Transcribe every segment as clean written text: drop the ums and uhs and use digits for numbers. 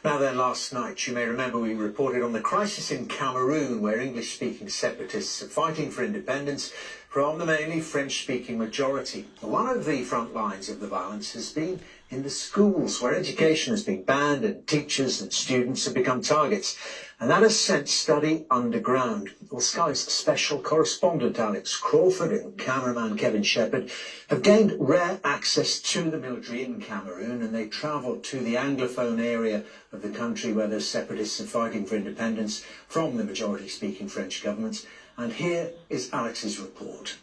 Now then, last night, you may remember we reported on the crisis in Cameroon, where English-speaking separatists are fighting for independence from the mainly French-speaking majority. One of the front lines of the violence has been in the schools, where education has been banned and teachers and students have become targets. And that has sent study underground. Well, Sky's special correspondent Alex Crawford and cameraman Kevin Shepherd have gained rare access to the military in Cameroon, and they travelled to the Anglophone area of the country where those separatists are fighting for independence from the majority-speaking French governments. And here is Alex's report.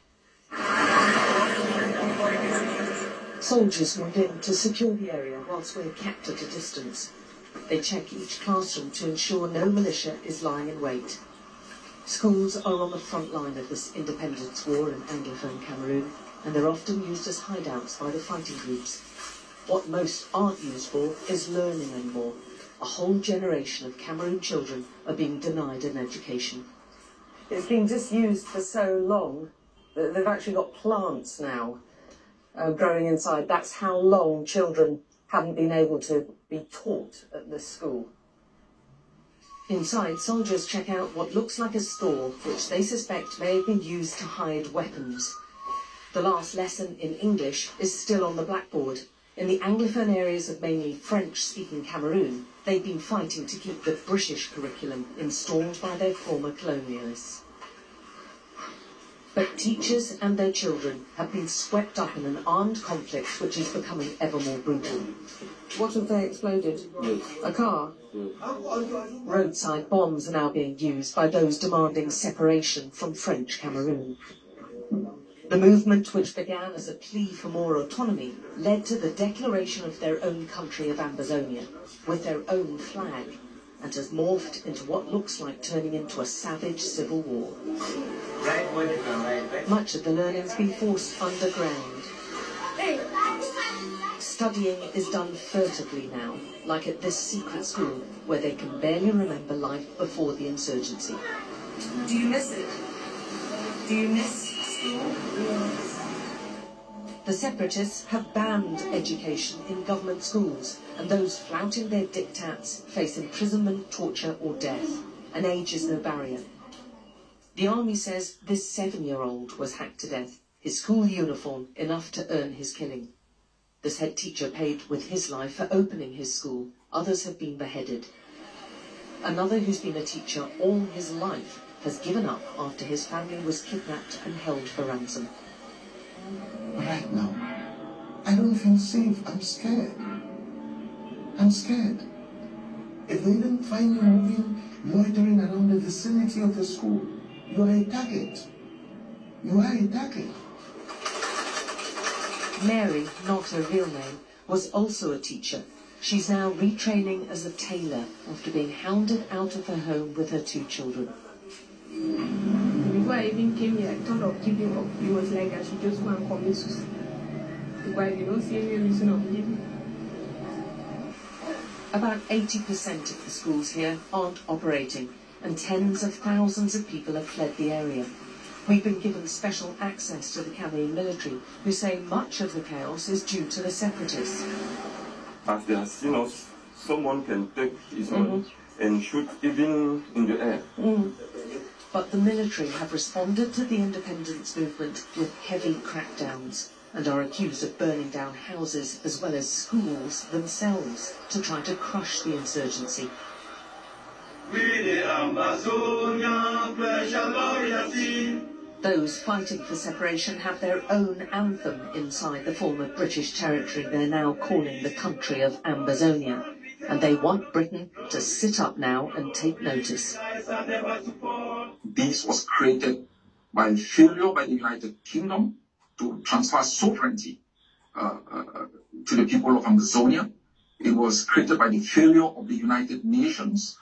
Soldiers move in to secure the area whilst we're kept at a distance. They check each classroom to ensure no militia is lying in wait. Schools are on the front line of this independence war in Anglophone Cameroon, and they're often used as hideouts by the fighting groups. What most aren't used for is learning anymore. A whole generation of Cameroon children are being denied an education. It's been disused for so long that they've actually got plants now growing inside. That's how long children haven't been able to be taught at this school. Inside, soldiers check out what looks like a store, which they suspect may have been used to hide weapons. The last lesson in English is still on the blackboard. In the Anglophone areas of mainly French-speaking Cameroon, they've been fighting to keep the British curriculum installed by their former colonialists. But teachers and their children have been swept up in an armed conflict which is becoming ever more brutal. What have they exploded? A car? Roadside bombs are now being used by those demanding separation from French Cameroon. The movement, which began as a plea for more autonomy, led to the declaration of their own country of Ambazonia, with their own flag, and has morphed into what looks like turning into a savage civil war. Much of the learning's been forced underground. Studying is done furtively now, like at this secret school, where they can barely remember life before the insurgency. Do you miss it? Do you miss school? Yes. The separatists have banned education in government schools, and those flouting their diktats face imprisonment, torture or death, and age is no barrier. The army says this 7-year-old was hacked to death, his school uniform enough to earn his killing. This head teacher paid with his life for opening his school. Others have been beheaded. Another who's been a teacher all his life has given up after his family was kidnapped and held for ransom. Right now, I don't feel safe. I'm scared. I'm scared. If they didn't find you loitering around the vicinity of the school, you are a target. You are a target. Mary, not her real name, was also a teacher. She's now retraining as a tailor after being hounded out of her home with her 2 children. Before I even came here, I thought of giving up. It was like I should just go and commit suicide. Because I didn't see any reason of living. About 80% of the schools here aren't operating, and tens of thousands of people have fled the area. We've been given special access to the Cameroon military, who say much of the chaos is due to the separatists. As they have seen us, someone can take his own and shoot even in the air. But the military have responded to the independence movement with heavy crackdowns and are accused of burning down houses as well as schools themselves to try to crush the insurgency. Those fighting for separation have their own anthem inside the former British territory they're now calling the country of Ambazonia, and they want Britain to sit up now and take notice. This was created by failure by the United Kingdom to transfer sovereignty to the people of Amazonia. It was created by the failure of the United Nations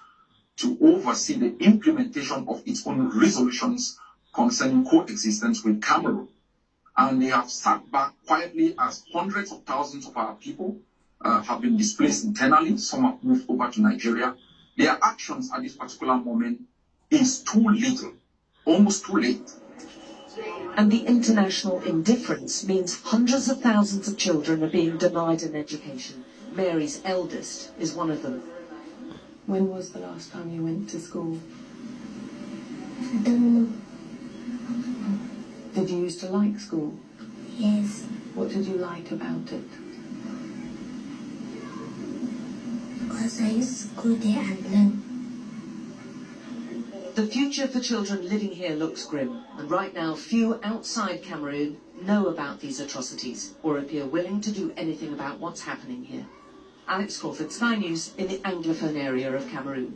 to oversee the implementation of its own resolutions concerning coexistence with Cameroon. And they have sat back quietly as hundreds of thousands of our people have been displaced internally. Some have moved over to Nigeria. Their actions at this particular moment is too little, almost too late. And the international indifference means hundreds of thousands of children are being denied an education. Mary's eldest is one of them. When was the last time you went to school? I don't know. Did you used to like school? Yes, What did you like about it? because I used to go there and learn. The future for children living here looks grim, and right now few outside Cameroon know about these atrocities or appear willing to do anything about what's happening here. Alex Crawford, Sky News, in the Anglophone area of Cameroon.